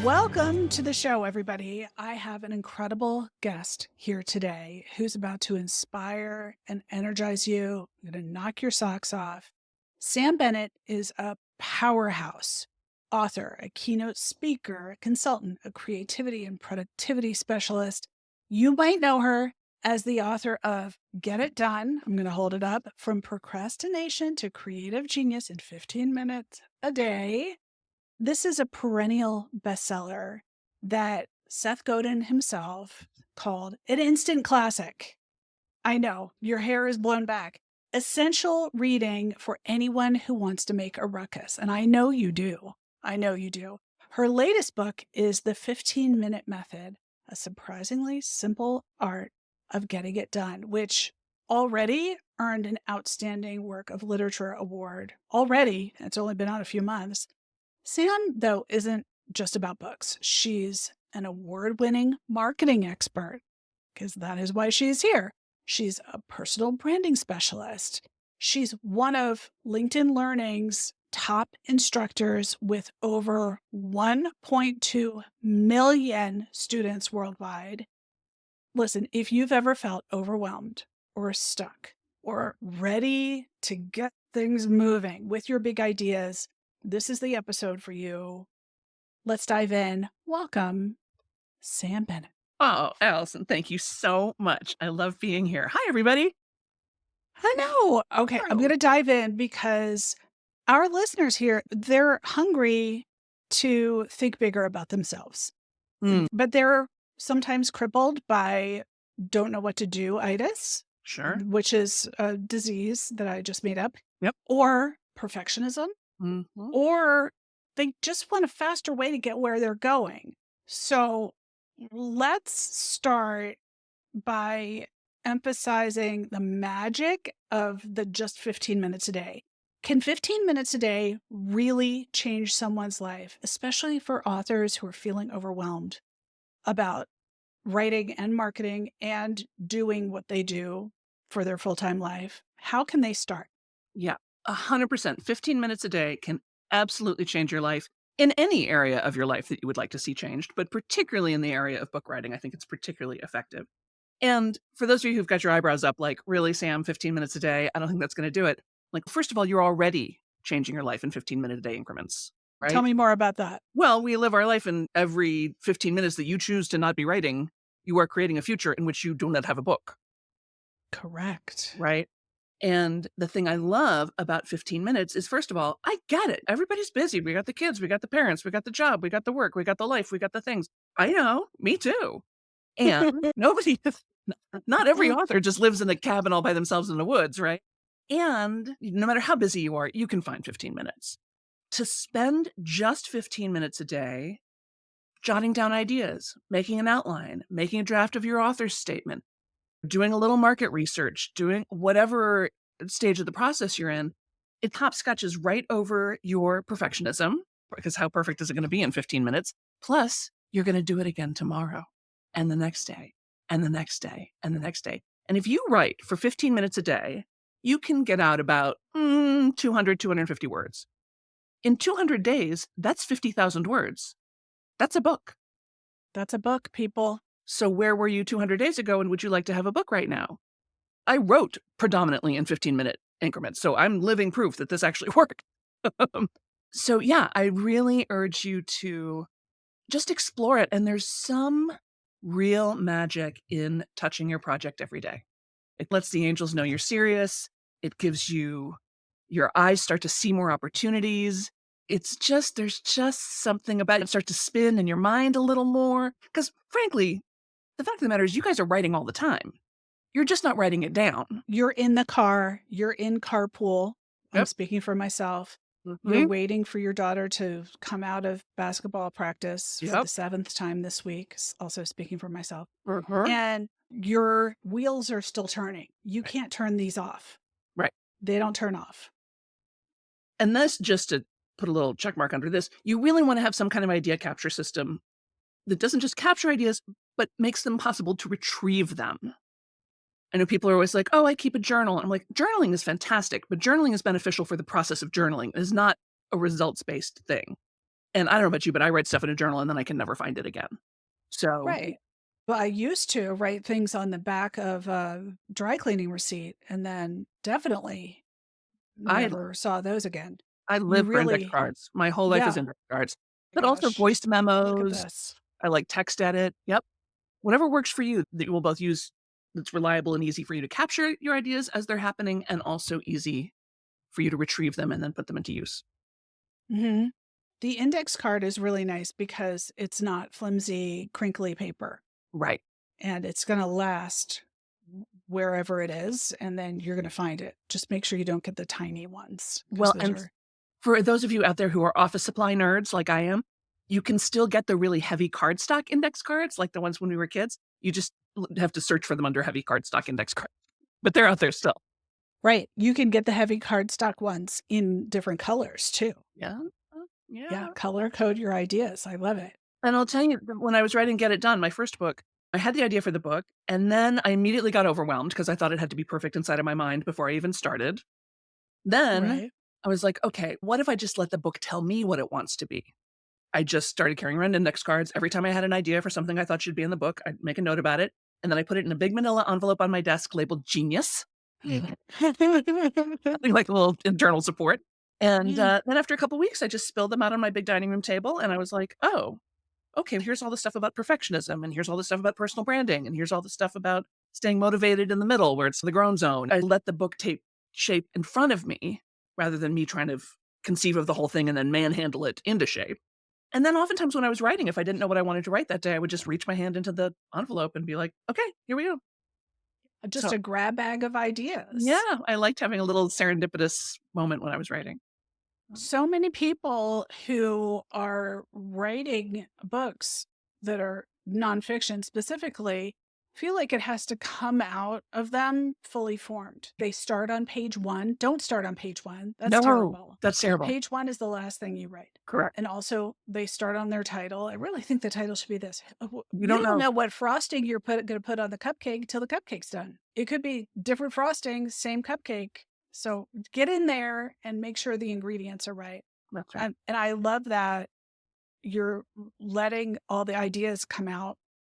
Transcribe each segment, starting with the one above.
Welcome to the show, everybody. I have an incredible guest here today who's about to inspire and energize you. I'm going to knock your socks off. Sam Bennett is a powerhouse author, a keynote speaker, a consultant, a creativity and productivity specialist. You might know her as the author of Get It Done. I'm going to hold it up, From Procrastination to Creative Genius in 15 Minutes a Day. This is a perennial bestseller that Seth Godin himself called an instant classic. I know, your hair is blown back. Essential reading for anyone who wants to make a ruckus. And I know you do. I know you do. Her latest book is The 15-Minute Method, a surprisingly simple art of getting it done, which already earned an Outstanding Work of Literature award. Already, it's only been out a few months. Sam, though, isn't just about books. She's an award-winning marketing expert, because that is why she's here. She's a personal branding specialist. She's one of LinkedIn Learning's top instructors with over 1.2 million students worldwide. Listen, if you've ever felt overwhelmed or stuck or ready to get things moving with your big ideas, this is the episode for you. Let's dive in. Welcome, Sam Bennett. Oh, Allison, thank you so much. I love being here. Hi, everybody. I know. Okay, I'm going to dive in because our listeners here, they're hungry to think bigger about themselves. But they're sometimes crippled by don't know what to do itis. Sure. Which is a disease that I just made up. Yep. Or perfectionism. Or they just want a faster way to get where they're going. So let's start by emphasizing the magic of the just 15 minutes a day. Can 15 minutes a day really change someone's life, especially for authors who are feeling overwhelmed about writing and marketing and doing what they do for their full-time life? How can they start? Yeah, 100%. 15 minutes a day can absolutely change your life in any area of your life that you would like to see changed, but particularly in the area of book writing, I think it's particularly effective. And for those of you who've got your eyebrows up, like, really, Sam, 15 minutes a day? I don't think that's going to do it. Like, first of all, you're already changing your life in 15-minute-a-day increments, right? Tell me more about that. Well, we live our life in every 15 minutes that you choose to not be writing, you are creating a future in which you do not have a book. Correct. Right? And the thing I love about 15 minutes is, first of all, I get it. Everybody's busy. We got the kids, we got the parents, we got the job, we got the work, we got the life, we got the things. I know, me too. And not every author just lives in a cabin all by themselves in the woods, right? And no matter how busy you are, you can find 15 minutes. To spend just 15 minutes a day jotting down ideas, making an outline, making a draft of your author's statement, doing a little market research, doing whatever stage of the process you're in, it hopscotches right over your perfectionism, because how perfect is it going to be in 15 minutes? Plus, you're going to do it again tomorrow and the next day and the next day and the next day. And if you write for 15 minutes a day, you can get out about 200, 250 words. In 200 days, that's 50,000 words. That's a book. That's a book, people. So where were you 200 days ago, and would you like to have a book right now? I wrote predominantly in 15-minute increments, so I'm living proof that this actually worked. So yeah, I really urge you to just explore it. And there's some real magic in touching your project every day. It lets the angels know you're serious. It gives you, your eyes start to see more opportunities. It's just, there's just something about it start to spin in your mind a little more. Because frankly, the fact of the matter is you guys are writing all the time. You're just not writing it down. You're in the car. You're in carpool. I'm Yep. speaking for myself. You're waiting for your daughter to come out of basketball practice for the 7th time this week. Also speaking for myself. And your wheels are still turning. You can't turn these off. Right. They don't turn off. And this, just to put a little check mark under this, you really want to have some kind of idea capture system that doesn't just capture ideas, but makes them possible to retrieve them. I know people are always like, oh, I keep a journal. I'm like, journaling is fantastic, but journaling is beneficial for the process of journaling. It is not a results-based thing. And I don't know about you, but I write stuff in a journal and then I can never find it again. So Right. Well, I used to write things on the back of a dry cleaning receipt and then definitely I never saw those again. I You live for index really, cards. My whole life is yeah, index cards, but also gosh, voice look at memos. this. I like text edit. Yep. Whatever works for you that you will both use that's reliable and easy for you to capture your ideas as they're happening and also easy for you to retrieve them and then put them into use. Hmm. The index card is really nice because it's not flimsy, crinkly paper Right. and it's going to last wherever it is. And then you're going to find it. Just make sure you don't get the tiny ones because Well, those and are, for those of you out there who are office supply nerds like I am, you can still get the really heavy cardstock index cards like the ones when we were kids. You just have to search for them under heavy cardstock index cards, but they're out there still. right. You can get the heavy cardstock ones in different colors too. Yeah. Yeah. Yeah. Color code your ideas. I love it. And I'll tell you, when I was writing Get It Done, my first book, I had the idea for the book, and then I immediately got overwhelmed because I thought it had to be perfect inside of my mind before I even started. Then Right. I was like, okay, what if I just let the book tell me what it wants to be? I just started carrying around index cards. Every time I had an idea for something I thought should be in the book, I'd make a note about it. And then I put it in a big manila envelope on my desk labeled Genius, like a little internal support. And then after a couple weeks, I just spilled them out on my big dining room table. And I was like, oh, okay, here's all the stuff about perfectionism. And here's all the stuff about personal branding. And here's all the stuff about staying motivated in the middle where it's the grown zone. I let the book take shape in front of me rather than me trying to conceive of the whole thing and then manhandle it into shape. And then oftentimes when I was writing, if I didn't know what I wanted to write that day, I would just reach my hand into the envelope and be like, okay, here we go. Just So a grab bag of yeah, ideas. I liked having a little serendipitous moment when I was writing. So many people who are writing books that are nonfiction specifically feel like it has to come out of them fully formed. They start on page one. Don't start on page one. That's No, terrible. that's terrible. Page one is the last thing you write. Correct. And also, they start on their title. I really think the title should be this. You You don't don't know. know what frosting you're going to put on the cupcake until the cupcake's done. It could be different frosting, same cupcake. So get in there and make sure the ingredients are right. That's right. And I love that you're letting all the ideas come out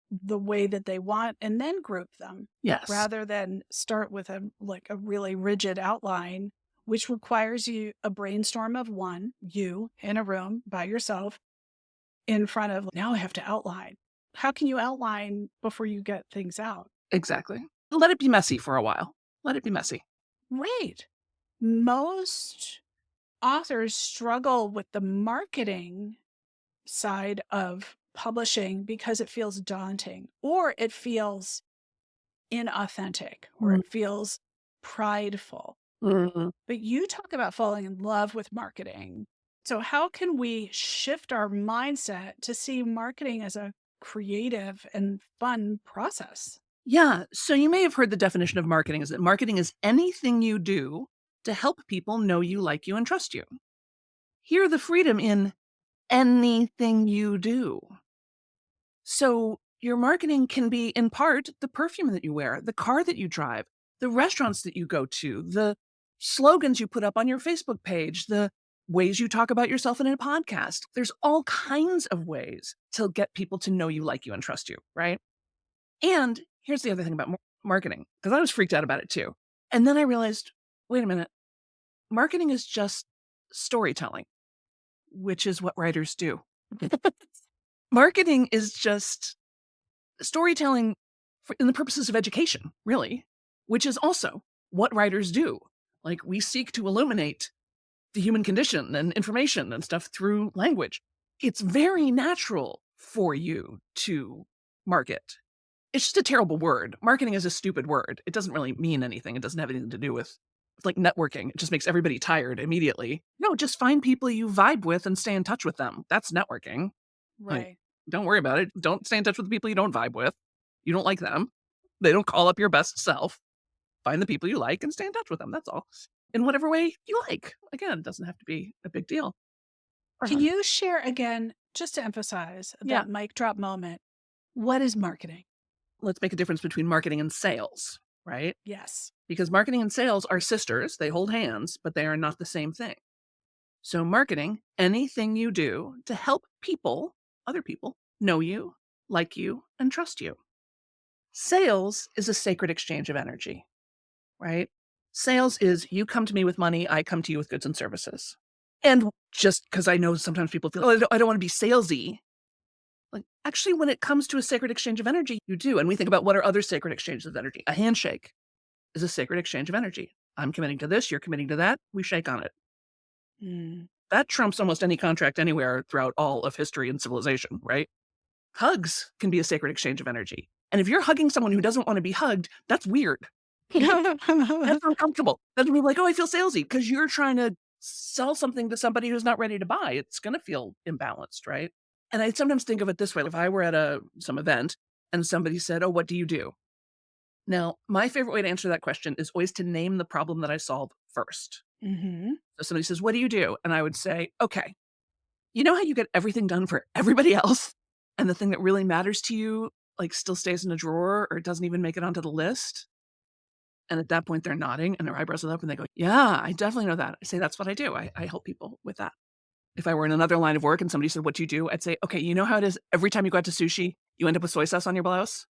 the way that they want and then group them Yes, rather than start with a really rigid outline, which requires you a brainstorm of one, you in a room by yourself in front of now I have to outline. How can you outline before you get things out? exactly. Let it be messy for a while. Let it be messy. Right. Most authors struggle with the marketing side of publishing because it feels daunting or it feels inauthentic or Mm, it feels prideful. mm. But you talk about falling in love with marketing. So, how can we shift our mindset to see marketing as a creative and fun process? Yeah, so you may have heard the definition of marketing is that marketing is anything you do to help people know you, like you, and trust you. Hear the freedom in anything you do. So your marketing can be in part the perfume that you wear, the car that you drive, the restaurants that you go to, the slogans you put up on your Facebook page, the ways you talk about yourself in a podcast. There's all kinds of ways to get people to know you, like you, and trust you, right? And here's the other thing about marketing, because I was freaked out about it too. And then I realized, wait a minute, marketing is just storytelling, which is what writers do. Marketing is just storytelling in the purposes of education, really, which is also what writers do. Like we seek to illuminate the human condition and information and stuff through language. It's very natural for you to market. It's just a terrible word. Marketing is a stupid word. It doesn't really mean anything. It doesn't have anything to do with like networking. It just makes everybody tired immediately. No, just find people you vibe with and stay in touch with them. That's networking. Like, Right. don't worry about it. Don't stay in touch with the people you don't vibe with. You don't like them. They don't call up your best self. Find the people you like and stay in touch with them. That's all. In whatever way you like. Again, it doesn't have to be a big deal. Can you share again, just to emphasize Yeah. that mic drop moment? What is marketing? Let's make a difference between marketing and sales, right? Yes. Because marketing and sales are sisters. They hold hands, but they are not the same thing. So marketing, anything you do to help people, other people, know you, like you, and trust you. Sales is a sacred exchange of energy, right? Sales is you come to me with money, I come to you with goods and services. And just because I know sometimes people feel, oh, I don't want to be salesy. Like, actually, when it comes to a sacred exchange of energy, you do. And we think about what are other sacred exchanges of energy. A handshake is a sacred exchange of energy. I'm committing to this, you're committing to that, we shake on it. Mm. That trumps almost any contract anywhere throughout all of history and civilization, right? Hugs can be a sacred exchange of energy. And if you're hugging someone who doesn't want to be hugged, that's weird. That's uncomfortable. That's be like, oh, I feel salesy because you're trying to sell something to somebody who's not ready to buy. It's going to feel imbalanced, right? And I sometimes think of it this way. If I were at some event and somebody said, oh, what do you do? Now, my favorite way to answer that question is always to name the problem that I solve first. Hmm. So somebody says, what do you do? And I would say, okay, you know how you get everything done for everybody else and the thing that really matters to you like still stays in a drawer or it doesn't even make it onto the list? And at that point, they're nodding and their eyebrows are up and they go, yeah, I definitely know that. I say, that's what I do. I help people with that. If I were in another line of work and somebody said, what do you do? I'd say, okay, you know how it is every time you go out to sushi, you end up with soy sauce on your blouse?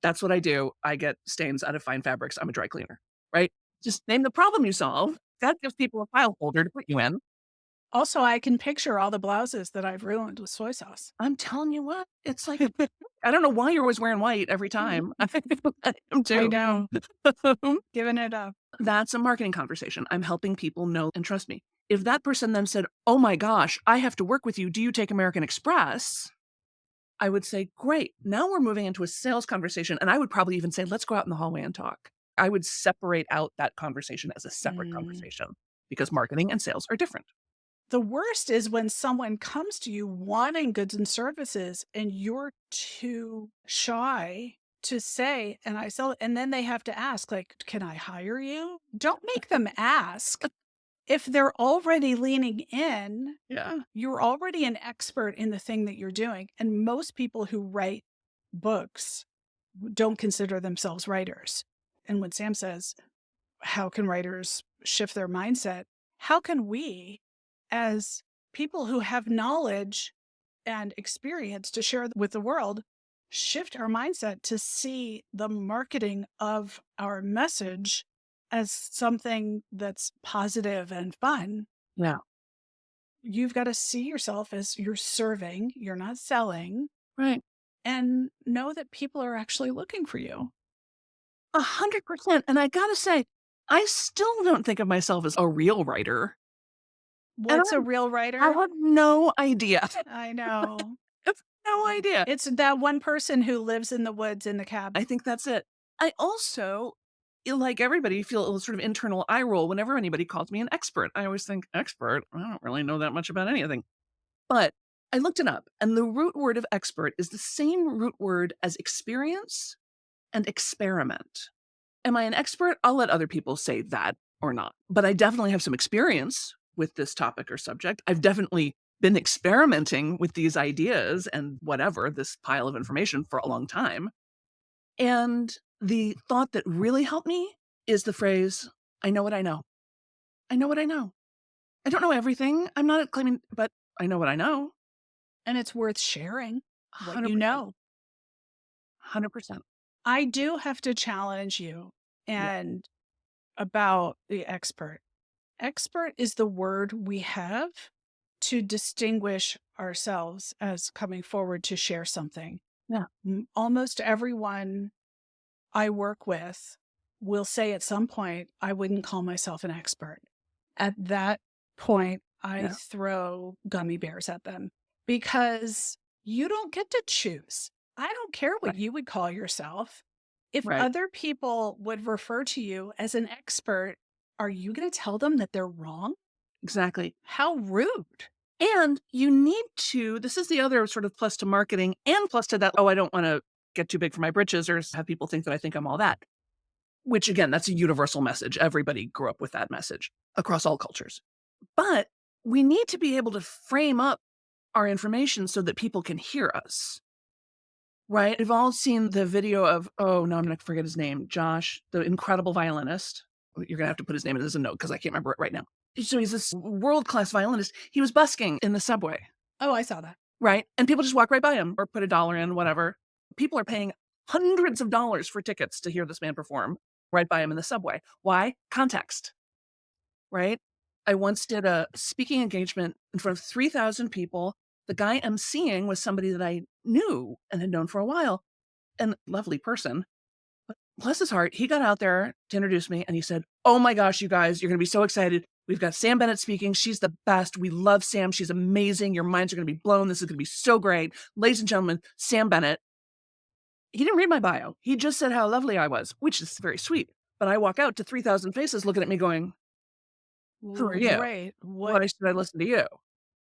That's what I do. I get stains out of fine fabrics. I'm a dry cleaner, right? Just name the problem you solve. That gives people a file folder to put you in. Also, I can picture all the blouses that I've ruined with soy sauce. I'm telling you what, it's like, I don't know why you're always wearing white every time. I am I too. know, giving it up. That's a marketing conversation. I'm helping people know and trust me. If that person then said, oh my gosh, I have to work with you. Do you take American Express? I would say, great. Now we're moving into a sales conversation. And I would probably even say, let's go out in the hallway and talk. I would separate out that conversation as a separate Mm. conversation because marketing and sales are different. The worst is when someone comes to you wanting goods and services and you're too shy to say, and I sell it, and then they have to ask, like, can I hire you? Don't make them ask. If they're already leaning in, Yeah. you're already an expert in the thing that you're doing. And most people who write books don't consider themselves writers. And when Sam says, how can writers shift their mindset? How can we, as people who have knowledge and experience to share with the world, shift our mindset to see the marketing of our message as something that's positive and fun? Yeah. You've got to see yourself as you're serving, you're not selling, Right. and know that people are actually looking for you. 100%. And I got to say, I still don't think of myself as a real writer. And What's a real I writer? have no idea. I know. I have no idea. It's that one person who lives in the woods in the cabin. I think that's it. I also, like everybody, feel a sort of internal eye roll whenever anybody calls me an expert. I always think, expert? I don't really know that much about anything. But I looked it up, and the root word of expert is the same root word as experience and experiment. Am I an expert? I'll let other people say that or not. But I definitely have some experience with this topic or subject. I've definitely been experimenting with these ideas and whatever, this pile of information for a long time. And the thought that really helped me is the phrase, I know what I know. I know what I know. I don't know everything. I'm not claiming, but I know what I know. And it's worth sharing what you 100%. know. 100%. I do have to challenge you Yeah. and about the expert. Expert is the word we have to distinguish ourselves as coming forward to share something. Yeah. Almost everyone I work with will say at some point, I wouldn't call myself an expert. At that point, I Yeah. throw gummy bears at them because you don't get to choose. I don't care what Right. you would call yourself. If Right. other people would refer to you as an expert, are you going to tell them that they're wrong? Exactly. How rude. And you need to, this is the other sort of plus to marketing and plus to that, oh, I don't want to get too big for my britches or have people think that I think I'm all that. Which again, that's a universal message. Everybody grew up with that message across all cultures. But we need to be able to frame up our information so that people can hear us. Right? We've all seen the video of, oh no, I'm going to forget his name, Josh, the incredible violinist. You're going to have to put his name in as a note because I can't remember it right now. So he's this world-class violinist. He was busking in the subway, Oh, I saw that. right? And people just walk right by him or put $1 in, whatever. People are paying hundreds of dollars for tickets to hear this man perform right by him in the subway. Why? Context, right? I once did a speaking engagement in front of 3,000 people. The guy emceeing was somebody that I knew and had known for a while, and lovely person. But bless his heart, he got out there to introduce me and he said, "Oh my gosh, you guys, you're going to be so excited. We've got Sam Bennett speaking. She's the best. We love Sam. She's amazing. Your minds are going to be blown. This is going to be so great. Ladies and gentlemen, Sam Bennett." He didn't read my bio. He just said how lovely I was, which is very sweet. But I walk out to 3,000 faces looking at me going, "Who are you? Right. Why should I listen to you?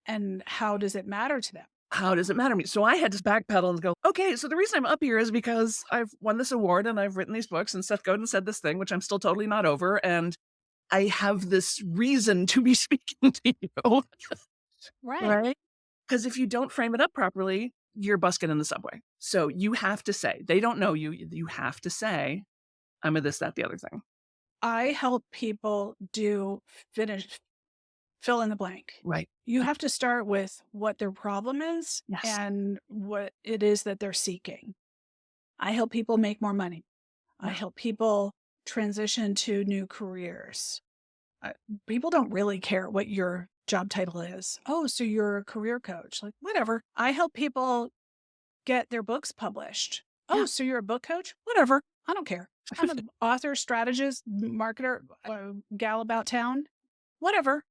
And how does it matter to them? How does it matter to me?" So I had to backpedal and go, "Okay, so the reason I'm up here is because I've won this award and I've written these books and Seth Godin said this thing, which I'm still totally not over. And I have this reason to be speaking to you." Right. Right? Because if you don't frame it up properly, you're busking in the subway. So you have to say, they don't know you. You have to say, "I'm a this, that, the other thing." I help people finish fill in the blank. Right. You have to start with what their problem is Yes. and what it is that they're seeking. I help people make more money. I Yeah. help people transition to new careers. People don't really care what your job title is. Oh, so you're a career coach. Like, whatever. I help people get their books published. Oh, Yeah. so you're a book coach? Whatever. I don't care. I'm an author, strategist, marketer, gal about town. Whatever.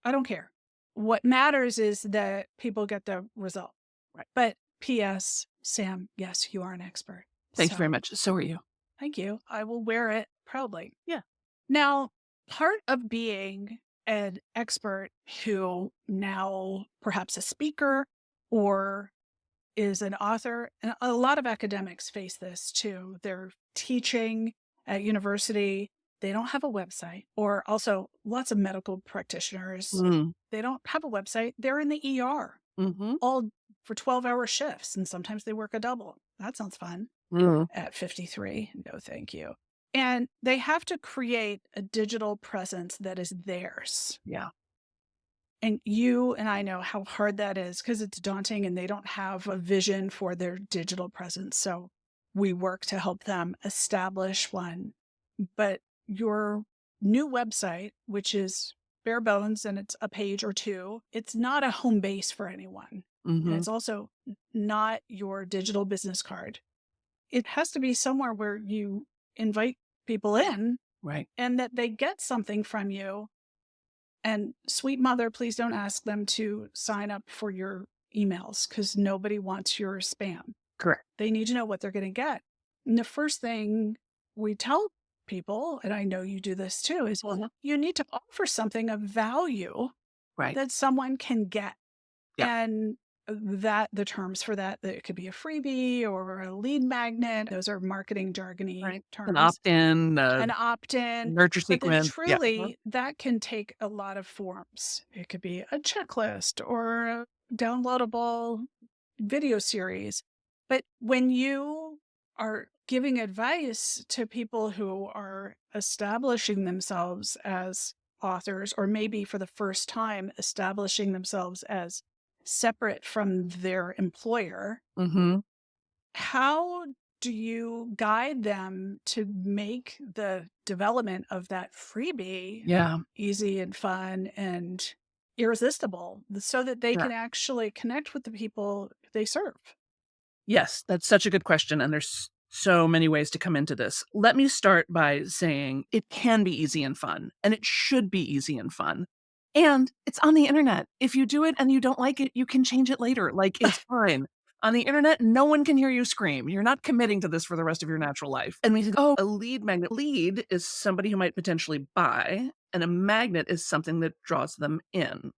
I don't care. What matters is that people get the result. Right. But P.S., Sam, yes, you are an expert. Thank you very much. So are you. Thank you. I will wear it proudly. Yeah. Now, part of being an expert who now perhaps a speaker or is an author, and a lot of academics face this too. They're teaching at university. They don't have a website, or also lots of medical practitioners. Mm. They don't have a website. They're in the ER Mm-hmm. all for 12-hour shifts, and sometimes they work a double. That sounds fun. Mm. At 53, no thank you. And they have to create a digital presence that is theirs. Yeah. And you and I know how hard that is because it's daunting and they don't have a vision for their digital presence. So we work to help them establish one. But your new website, which is bare bones and it's a page or two, it's not a home base for anyone. And Mm-hmm. it's also not your digital business card. It has to be somewhere where you invite people in Right. and that they get something from you. And sweet mother, please don't ask them to sign up for your emails because nobody wants your spam. Correct. They need to know what they're going to get. And the first thing we tell people, and I know you do this too, is you need to offer something of value Right. that someone can get. Yeah. And that the terms for that it could be a freebie or a lead magnet. Those are marketing jargony terms. An opt-in, An opt-in. nurture But then sequence. truly, that can take a lot of forms. It could be a checklist or a downloadable video series. But when you are giving advice to people who are establishing themselves as authors, or maybe for the first time establishing themselves as separate from their employer, Mm-hmm. how do you guide them to make the development of that freebie Yeah. easy and fun and irresistible so that they Sure. can actually connect with the people they serve? Yes, that's such a good question. And there's so many ways to come into this. Let me start by saying it can be easy and fun, and it should be easy and fun. And it's on the internet. If you do it and you don't like it, you can change it later. Like, it's fine. On the internet, no one can hear you scream. You're not committing to this for the rest of your natural life. And we think, oh, a lead magnet. Lead is somebody who might potentially buy, and a magnet is something that draws them in.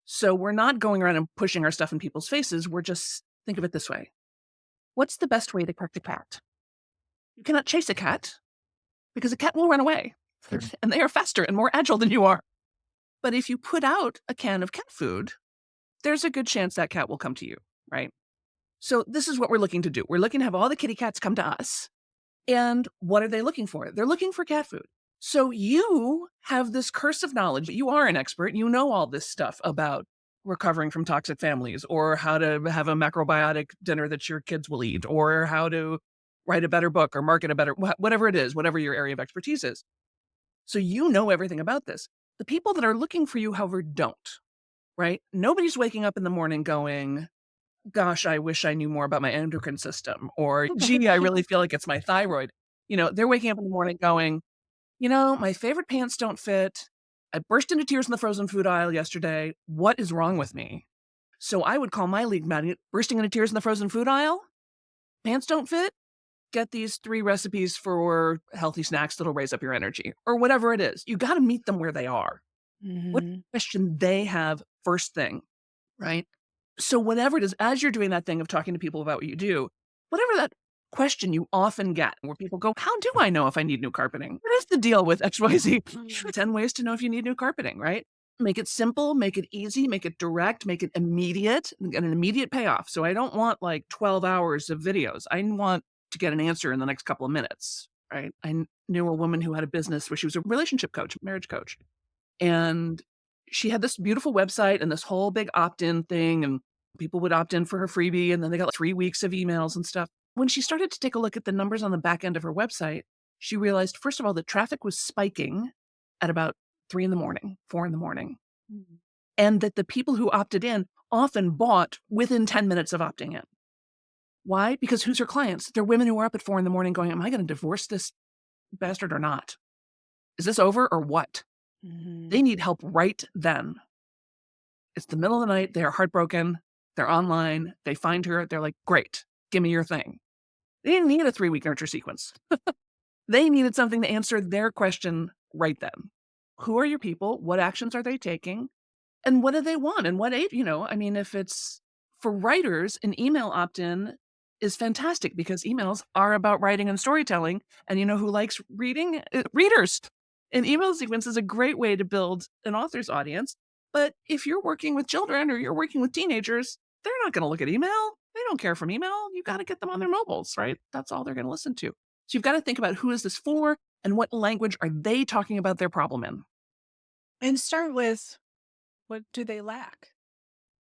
So we're not going around and pushing our stuff in people's faces. We're just, think of it this way. What's the best way to catch a cat? You cannot chase a cat because a cat will run away, and they are faster and more agile than you are. But if you put out a can of cat food, there's a good chance that cat will come to you, right? So this is what we're looking to do. We're looking to have all the kitty cats come to us. And what are they looking for? They're looking for cat food. So you have this curse of knowledge. You are an expert. You know all this stuff about recovering from toxic families, or how to have a macrobiotic dinner that your kids will eat, or how to write a better book or market a better, whatever it is, whatever your area of expertise is. So you know everything about this. The people that are looking for you, however, don't, right? Nobody's waking up in the morning going, gosh, I wish I knew more about my endocrine system, or gee, I really feel like it's my thyroid. They're waking up in the morning going, my favorite pants don't fit. I burst into tears in the frozen food aisle yesterday. What is wrong with me? So I would call my lead magnet bursting into tears in the frozen food aisle. Pants don't fit. Get these 3 recipes for healthy snacks that'll raise up your energy, or whatever it is. You got to meet them where they are. What Hmm. question they have first thing, right? So whatever it is, as you're doing that thing of talking to people about what you do, whatever that question you often get where people go, how do I know if I need new carpeting? What is the deal with XYZ? 10 ways to know if you need new carpeting, right? Make it simple, make it easy, make it direct, make it immediate, and get an immediate payoff. So I don't want like 12 hours of videos. I want to get an answer in the next couple of minutes, right? Knew a woman who had a business where she was a relationship coach, marriage coach. And she had this beautiful website and this whole big opt-in thing, and people would opt in for her freebie, and then they got like 3 weeks of emails and stuff. When she started to take a look at the numbers on the back end of her website, she realized, first of all, that traffic was spiking at about 3 in the morning, 4 in the morning, and that the people who opted in often bought within 10 minutes of opting in. Why? Because who's her clients? They're women who are up at 4 in the morning going, am I going to divorce this bastard or not? Is this over or what? Hmm. They need help right then. It's the middle of the night. They are heartbroken. They're online. They find her. They're like, great, give me your thing. They didn't need a 3-week nurture sequence. They needed something to answer their question right then. Who are your people? What actions are they taking? And what do they want? And what age? If it's for writers, an email opt-in is fantastic because emails are about writing and storytelling. And you know who likes reading? Readers. An email sequence is a great way to build an author's audience. But if you're working with children or you're working with teenagers, they're not going to look at email. They don't care from email. You got to get them on their mobiles, right? That's all they're going to listen to. So you've got to think about who is this for and what language are they talking about their problem in? And start with, what do they lack?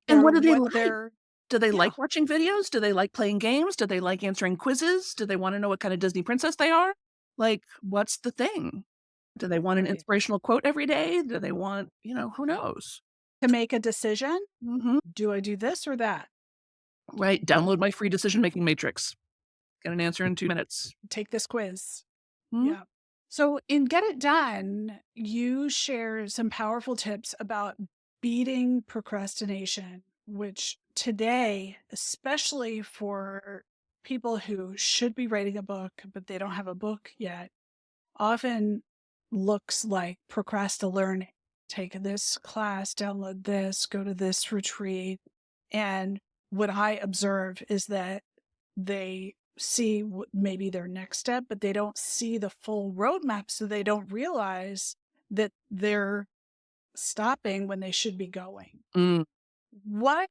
And Or what do they what like? they're, Do they yeah, like watching videos? Do they like playing games? Do they like answering quizzes? Do they wanna know what kind of Disney princess they are? Like, what's the thing? Do they want an right. inspirational quote every day? Do they want who knows? To make a decision, Mhm. do I do this or that? Right, download my free decision-making matrix. Get an answer in 2 minutes. Take this quiz. Mhm. Yeah. So in Get It Done, you share some powerful tips about beating procrastination, which today, especially for people who should be writing a book, but they don't have a book yet, often looks like procrastinating. Take this class, download this, go to this retreat. And what I observe is that they see maybe their next step, but they don't see the full roadmap. So they don't realize that they're stopping when they should be going. Mm. What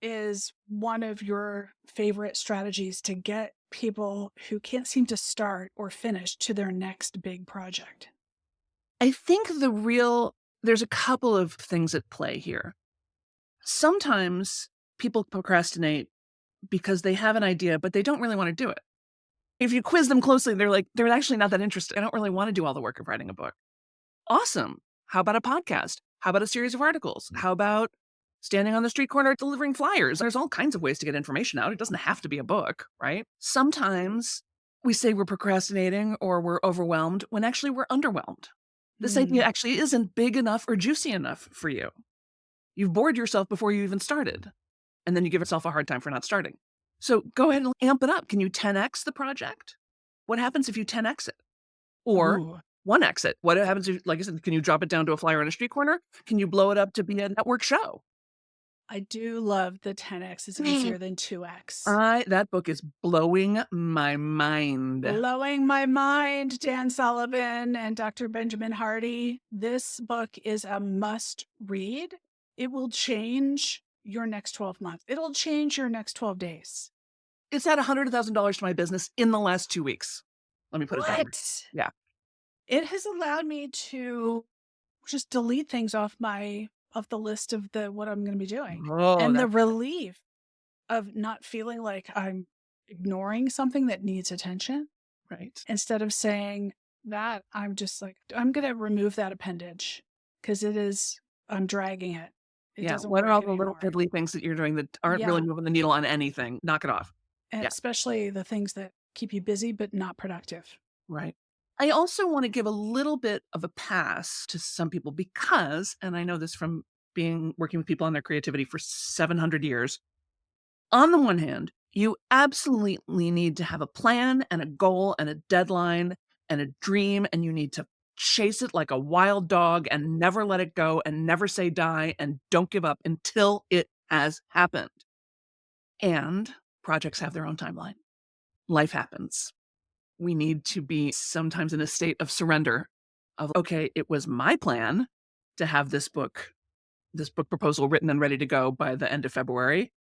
is one of your favorite strategies to get people who can't seem to start or finish to their next big project? I think there's a couple of things at play here. Sometimes people procrastinate because they have an idea, but they don't really wanna do it. If you quiz them closely, they're actually not that interested. I don't really wanna do all the work of writing a book. Awesome. How about a podcast? How about a series of articles? How about standing on the street corner delivering flyers? There's all kinds of ways to get information out. It doesn't have to be a book, right? Sometimes we say we're procrastinating or we're overwhelmed when actually we're underwhelmed. This idea Hmm. actually isn't big enough or juicy enough for you. You've bored yourself before you even started, and then you give yourself a hard time for not starting. So go ahead and amp it up. Can you 10x the project? What happens if you 10x it? Or Ooh, 1x it? What happens if, like I said, can you drop it down to a flyer on a street corner? Can you blow it up to be a network show? I do love the 10x is easier than 2x. That book is blowing my mind. Blowing my mind, Dan Sullivan and Dr. Benjamin Hardy. This book is a must read. It will change your next 12 months. It'll change your next 12 days. It's added $100,000 to my business in the last 2 weeks. Let me put it that way. What? Yeah. It has allowed me to just delete things off the list of the what I'm gonna be doing. Oh, And the that's relief of not feeling like I'm ignoring something that needs attention, right. instead of saying that, I'm just like, I'm gonna remove that appendage because I'm dragging it. It Yeah, doesn't what are work all the little anymore. fiddly things that you're doing that aren't really Yeah. moving the needle on anything? Knock it off. And Yeah, especially the things that keep you busy but not productive. right. I also wanna give a little bit of a pass to some people because, and I know this from being working with people on their creativity for 700 years. On the one hand, you absolutely need to have a plan and a goal and a deadline and a dream, and you need to chase it like a wild dog and never let it go and never say die and don't give up until it has happened. And projects have their own timeline. Life happens. We need to be sometimes in a state of surrender of, okay, it was my plan to have this book proposal written and ready to go by the end of February.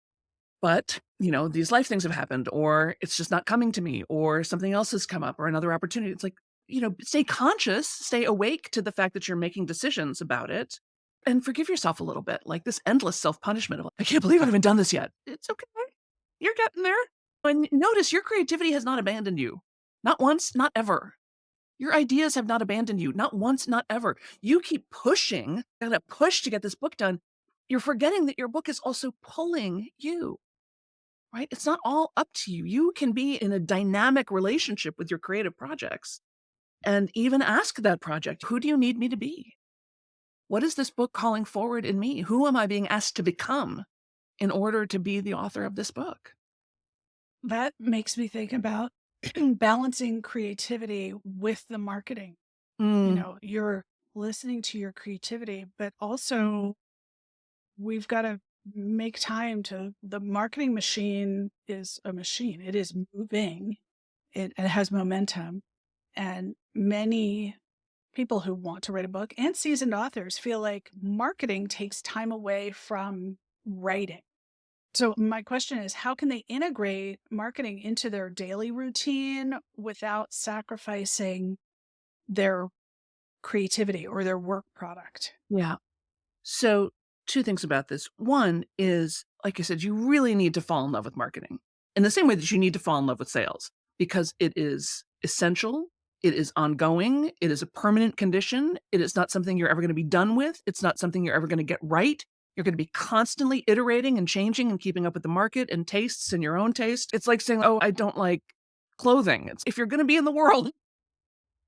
But, these life things have happened, or it's just not coming to me, or something else has come up, or another opportunity. It's like, stay conscious, stay awake to the fact that you're making decisions about it, and forgive yourself a little bit. Like this endless self punishment of, I can't believe I haven't done this yet. It's okay. You're getting there. And notice your creativity has not abandoned you. Not once, not ever. Your ideas have not abandoned you. Not once, not ever. You keep pushing, gotta push to get this book done. You're forgetting that your book is also pulling you. Right? It's not all up to you. You can be in a dynamic relationship with your creative projects and even ask that project, who do you need me to be? What is this book calling forward in me? Who am I being asked to become in order to be the author of this book? That makes me think about balancing creativity with the marketing. Mm, You're listening to your creativity, but also we've got to make time to the marketing machine is a machine. It is moving. It has momentum. And many people who want to write a book and seasoned authors feel like marketing takes time away from writing. So my question is, how can they integrate marketing into their daily routine without sacrificing their creativity or their work product? yeah. So, two things about this. One is, like I said, you really need to fall in love with marketing in the same way that you need to fall in love with sales because it is essential. It is ongoing. It is a permanent condition. It is not something you're ever going to be done with. It's not something you're ever going to get right. You're going to be constantly iterating and changing and keeping up with the market and tastes and your own taste. It's like saying, oh, I don't like clothing. If you're going to be in the world,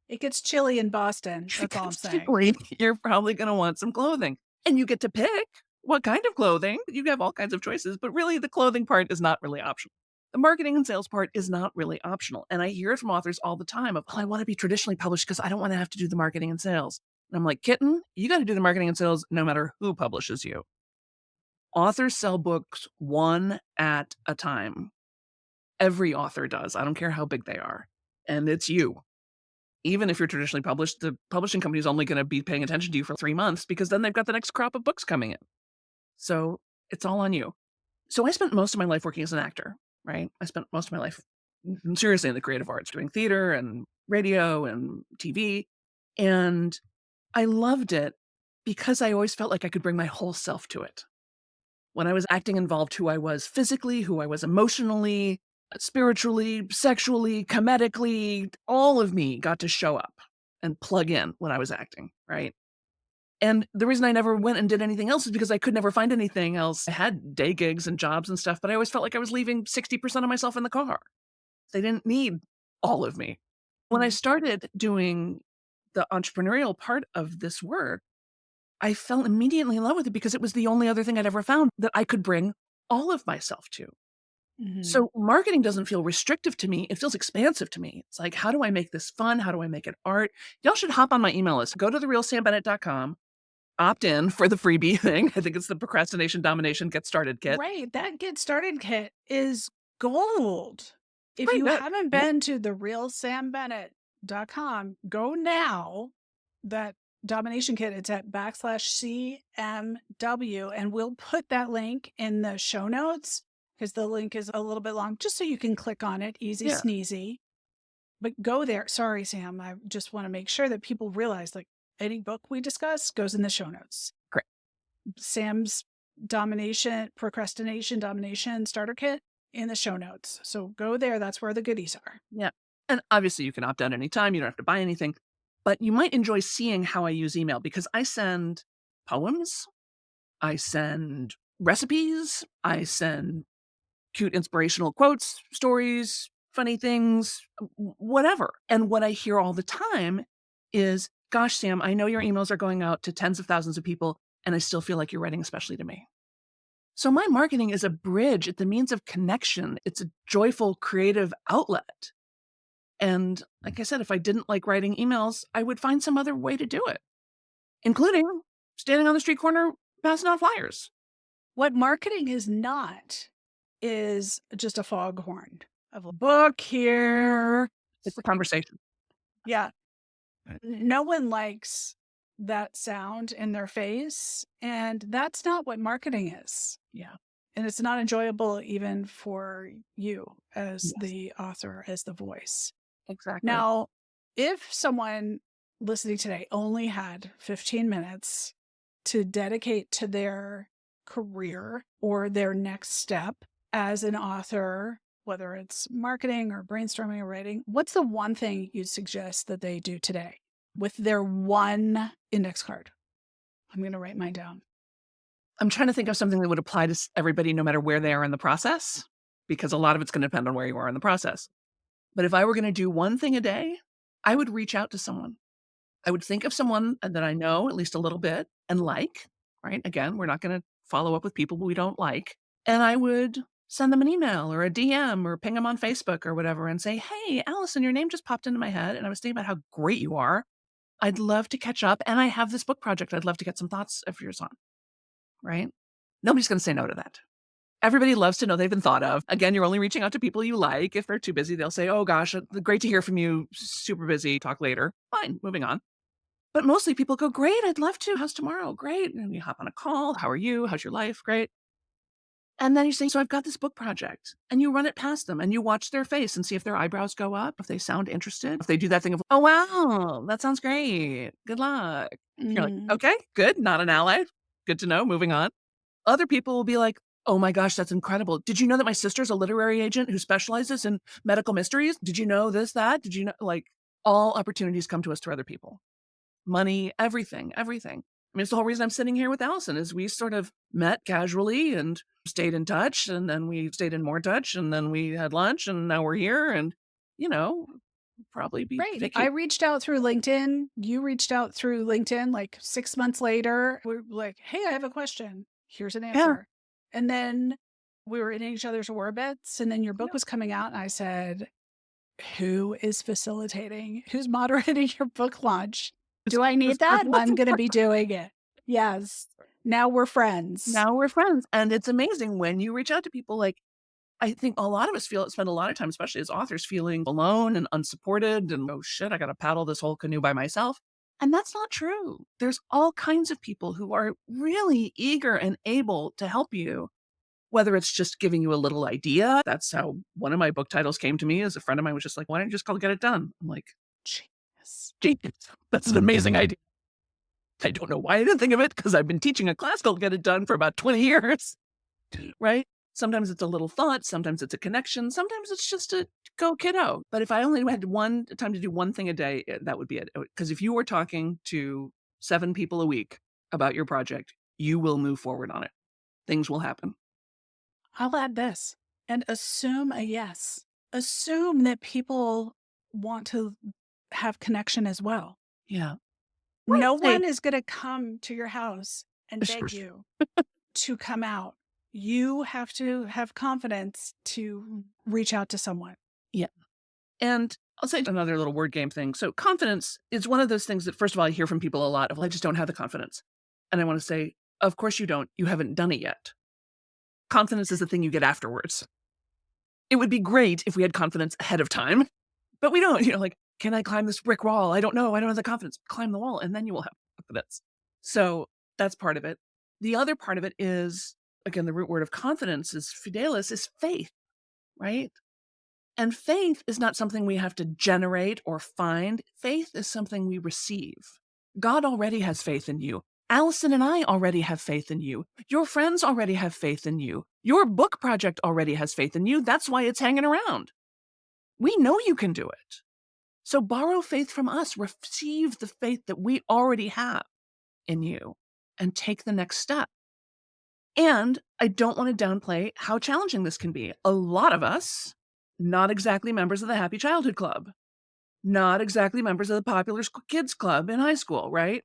It gets chilly in Boston. That's all I'm saying. constantly, you're probably going to want some clothing. And you get to pick what kind of clothing. You have all kinds of choices, but really the clothing part is not really optional. The marketing and sales part is not really optional. And I hear it from authors all the time of, well, I want to be traditionally published because I don't want to have to do the marketing and sales. And I'm like, kitten, you got to do the marketing and sales no matter who publishes you. Authors sell books one at a time. Every author does. I don't care how big they are. And it's you. Even if you're traditionally published, the publishing company is only going to be paying attention to you for 3 months because then they've got the next crop of books coming in. So it's all on you. So I spent most of my life working as an actor, right? I spent most of my life seriously in the creative arts, doing theater and radio and TV. And I loved it because I always felt like I could bring my whole self to it. When I was acting involved who I was physically, who I was emotionally, spiritually, sexually, comedically, all of me got to show up and plug in when I was acting, right? And the reason I never went and did anything else is because I could never find anything else. I had day gigs and jobs and stuff, but I always felt like I was leaving 60% of myself in the car. They didn't need all of me. When I Mhm. started doing the entrepreneurial part of this work, I fell immediately in love with it because it was the only other thing I'd ever found that I could bring all of myself to. Mhm. So marketing doesn't feel restrictive to me. It feels expansive to me. It's like, how do I make this fun? How do I make it art? Y'all should hop on my email list. Go to therealsambennett.com, opt in for the freebie thing. I think it's the Procrastination Domination Get Started Kit. Right. That Get Started kit is gold. If Right. you haven't Yeah. been to therealsambennett.com, go now. That domination kit, it's at /CMW, and we'll put that link in the show notes because the link is a little bit long, just so you can click on it. Easy Yeah. sneezy. But go there. Sorry, Sam. I just want to make sure that people realize like any book we discuss goes in the show notes. Correct. Sam's Procrastination Domination Starter Kit in the show notes. So go there. That's where the goodies are. Yeah. And obviously you can opt out anytime. You don't have to buy anything, but you might enjoy seeing how I use email because I send poems, I send recipes, I send cute inspirational quotes, stories, funny things, whatever. And what I hear all the time is, gosh, Sam, I know your emails are going out to tens of thousands of people, and I still feel like you're writing especially to me. So my marketing is a bridge. It's a means of connection. It's a joyful, creative outlet. And like I said, if I didn't like writing emails, I would find some other way to do it, including standing on the street corner passing out flyers. What marketing is not is just a foghorn of a book here. It's a conversation. Yeah. No one likes that sound in their face. And that's not what marketing is. Yeah. And it's not enjoyable even for you as Yes. the author, as the voice. Exactly. Now, if someone listening today only had 15 minutes to dedicate to their career or their next step as an author, whether it's marketing or brainstorming or writing, what's the one thing you'd suggest that they do today with their one index card? I'm going to write mine down. I'm trying to think of something that would apply to everybody no matter where they are in the process, because a lot of it's going to depend on where you are in the process. But if I were going to do one thing a day, I would reach out to someone. I would think of someone that I know at least a little bit and like, right? Again, we're not going to follow up with people we don't like. And I would send them an email or a DM or ping them on Facebook or whatever and say, hey, Allison, your name just popped into my head. And I was thinking about how great you are. I'd love to catch up. And I have this book project I'd love to get some thoughts of yours on, right? Nobody's going to say no to that. Everybody loves to know they've been thought of. Again, you're only reaching out to people you like. If they're too busy, they'll say, oh gosh, great to hear from you. Super busy. Talk later. Fine, moving on. But mostly people go, great, I'd love to. How's tomorrow? Great. And we hop on a call. How are you? How's your life? Great. And then you say, so I've got this book project. And you run it past them and you watch their face and see if their eyebrows go up, if they sound interested, if they do that thing of, oh, wow, that sounds great. Good luck. You're like, okay, good. Not an ally. Good to know. Moving on. Other people will be like, oh my gosh, that's incredible. Did you know that my sister's a literary agent who specializes in medical mysteries? Did you know this, that? Did you know? Like, all opportunities come to us through other people. Money, everything, everything. I mean, it's the whole reason I'm sitting here with Allison is we sort of met casually and stayed in touch, and then we stayed in more touch, and then we had lunch, and now we're here, and, you know, probably be Great. I reached out through LinkedIn. You reached out through LinkedIn like 6 months later. We're like, hey, I have a question. Here's an answer. And then we were in each other's orbits. And then your book was coming out. And I said, who is facilitating? Who's moderating your book launch? Do I need that? I'm going to be doing it. Yes. Now we're friends. Now we're friends. And it's amazing when you reach out to people. Like, I think a lot of us spend a lot of time, especially as authors, feeling alone and unsupported and, oh shit, I got to paddle this whole canoe by myself. And that's not true. There's all kinds of people who are really eager and able to help you, whether it's just giving you a little idea. That's how one of my book titles came to me. As a friend of mine was just like, why don't you just call Get It Done? I'm like, genius. That's an amazing idea. I don't know why I didn't think of it, because I've been teaching a class called Get It Done for about 20 years, right? Sometimes it's a little thought. Sometimes it's a connection. Sometimes it's just a go kiddo. But if I only had one time to do one thing a day, that would be it. Because if you were talking to 7 people a week about your project, you will move forward on it. Things will happen. I'll add this and assume a yes. Assume that people want to have connection as well. Yeah. No one is going to come to your house and beg you to come out. You have to have confidence to reach out to someone. Yeah. And I'll say another little word game thing. So confidence is one of those things that, first of all, I hear from people a lot of, well, I just don't have the confidence. And I want to say, of course you don't. You haven't done it yet. Confidence is the thing you get afterwards. It would be great if we had confidence ahead of time, but we don't. You know, like, can I climb this brick wall? I don't know. I don't have the confidence. Climb the wall, and then you will have confidence. So that's part of it. The other part of it is, again, the root word of confidence is fidelis, is faith, right? And faith is not something we have to generate or find. Faith is something we receive. God already has faith in you. Allison and I already have faith in you. Your friends already have faith in you. Your book project already has faith in you. That's why it's hanging around. We know you can do it. So borrow faith from us. Receive the faith that we already have in you and take the next step. And I don't want to downplay how challenging this can be. A lot of us, not exactly members of the Happy Childhood Club, not exactly members of the popular kids club in high school, right?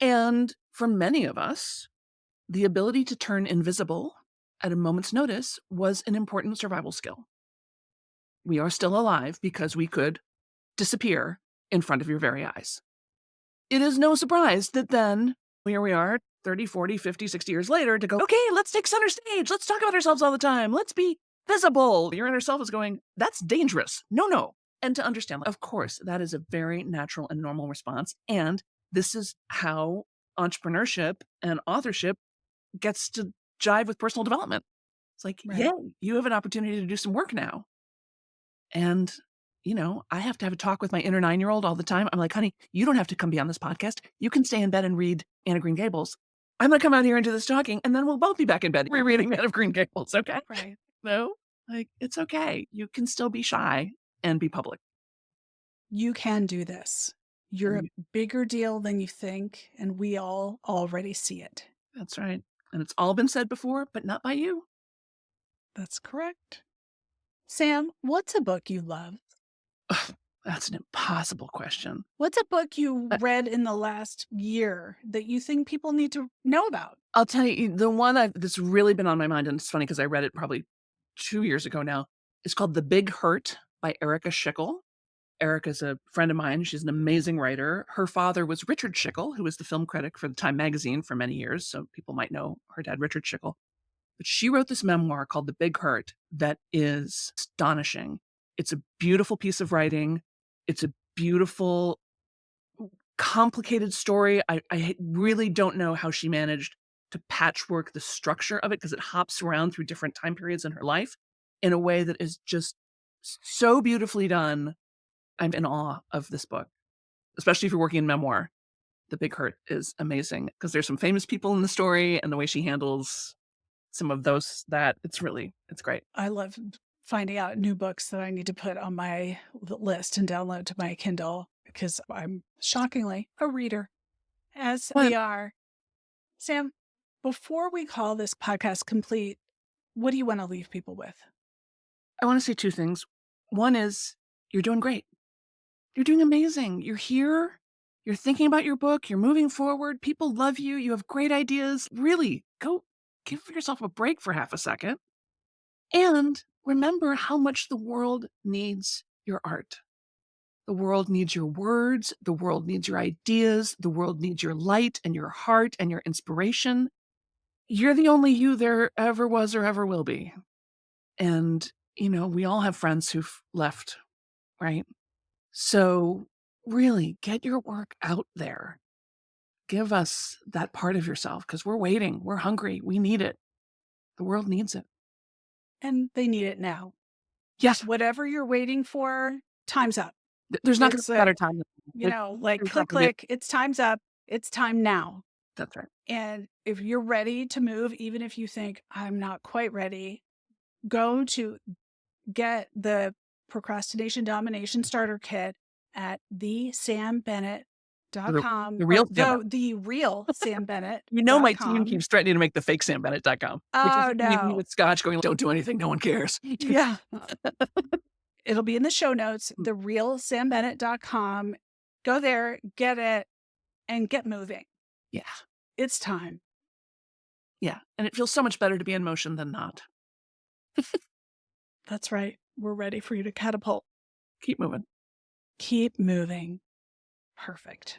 And for many of us, the ability to turn invisible at a moment's notice was an important survival skill. We are still alive because we could disappear in front of your very eyes. It is no surprise that then here we are 30, 40, 50, 60 years later to go, okay, let's take center stage. Let's talk about ourselves all the time. Let's be visible. Your inner self is going, that's dangerous. No, no. And to understand, of course, that is a very natural and normal response. And this is how entrepreneurship and authorship gets to jive with personal development. It's like, Right. yay, you have an opportunity to do some work now. And, I have to have a talk with my inner 9-year-old all the time. I'm like, honey, you don't have to come be on this podcast. You can stay in bed and read Anne of Green Gables. I'm going to come out here and do this talking, and then we'll both be back in bed rereading Anne of Green Gables, okay? Right. No, it's okay. You can still be shy and be public. You can do this. You're a bigger deal than you think, and we all already see it. That's right. And it's all been said before, but not by you. That's correct. Sam, what's a book you love? Ugh, that's an impossible question. What's a book you read in the last year that you think people need to know about? I'll tell you, the one that's really been on my mind, and it's funny because I read it probably 2 years ago now, is called The Big Hurt by Erica Schickel. Erica's a friend of mine. She's an amazing writer. Her father was Richard Schickel, who was the film critic for the Time magazine for many years, so people might know her dad, Richard Schickel. But she wrote this memoir called The Big Hurt that is astonishing. It's a beautiful piece of writing. It's a beautiful, complicated story. I really don't know how she managed to patchwork the structure of it because it hops around through different time periods in her life in a way that is just so beautifully done. I'm in awe of this book, especially if you're working in memoir. The Big Hurt is amazing because there's some famous people in the story and the way she handles some of those it's great. I love finding out new books that I need to put on my list and download to my Kindle because I'm shockingly a reader, as we are. Sam, before we call this podcast complete, what do you want to leave people with? I want to say 2 things. One is you're doing great. You're doing amazing. You're here. You're thinking about your book. You're moving forward. People love you. You have great ideas. Really, go give yourself a break for half a second. And remember how much the world needs your art. The world needs your words. The world needs your ideas. The world needs your light and your heart and your inspiration. You're the only you there ever was or ever will be. And, we all have friends who've left, right? So really get your work out there. Give us that part of yourself because we're waiting. We're hungry. We need it. The world needs it. And they need it now. Yes. Whatever you're waiting for, time's up. There's not going to be a better time. Click, it's time's up. It's time now. That's right. And if you're ready to move, even if you think I'm not quite ready, go to get the Procrastination Domination Starter Kit at thesambennett.com. The real the real Sam Bennett. My team keeps threatening to make the fake SamBennett.com. Oh, no. With Scotch going, don't do anything. No one cares. Yeah. It'll be in the show notes, therealsambennett.com. Go there, get it, and get moving. Yeah. It's time. Yeah. And it feels so much better to be in motion than not. That's right. We're ready for you to catapult. Keep moving. Keep moving. Perfect.